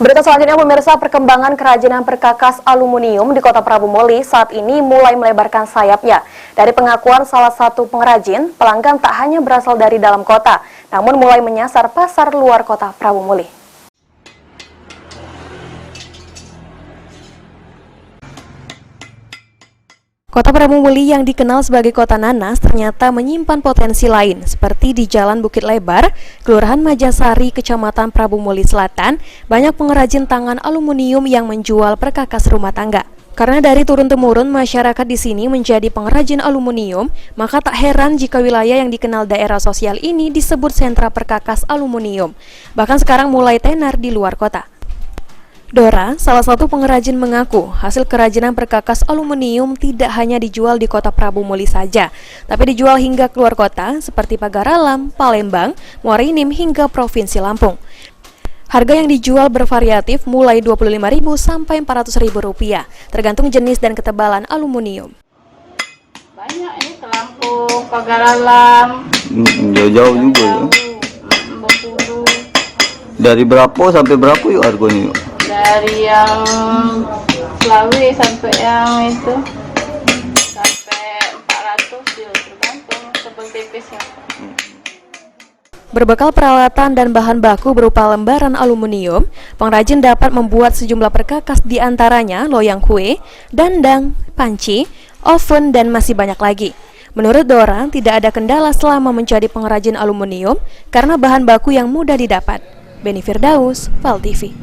Berita selanjutnya, pemirsa, perkembangan kerajinan perkakas aluminium di Kota Prabu Muli saat ini mulai melebarkan sayapnya. Dari pengakuan salah satu pengrajin, pelanggan tak hanya berasal dari dalam kota, namun mulai menyasar pasar luar Kota Prabu Muli. Kota Prabu Muli yang dikenal sebagai kota nanas ternyata menyimpan potensi lain, seperti di Jalan Bukit Lebar, Kelurahan Majasari, Kecamatan Prabu Muli Selatan, banyak pengrajin tangan aluminium yang menjual perkakas rumah tangga. Karena dari turun-temurun masyarakat di sini menjadi pengrajin aluminium, maka tak heran jika wilayah yang dikenal daerah sosial ini disebut sentra perkakas aluminium. Bahkan sekarang mulai tenar di luar kota. Dora, salah satu pengrajin, mengaku hasil kerajinan perkakas aluminium tidak hanya dijual di Kota Prabu Muli saja, tapi dijual hingga keluar kota seperti Pagar Alam, Palembang, Muara Enim hingga Provinsi Lampung. Harga yang dijual bervariatif mulai Rp25.000 sampai Rp400.000, tergantung jenis dan ketebalan aluminium. Banyak ini ke Lampung, Pagar Alam. Jauh-jauh juga ya. Dari berapa sampai berapa yuk harganya yuk? Dari yang Selawi sampai yang itu sampai 400 ya, tergantung tebal tipisnya. Berbekal peralatan dan bahan baku berupa lembaran aluminium, pengrajin dapat membuat sejumlah perkakas, di antaranya loyang kue, dandang, panci, oven, dan masih banyak lagi. Menurut Dora, tidak ada kendala selama menjadi pengrajin aluminium karena bahan baku yang mudah didapat. Beni Firdaus, PAL TV.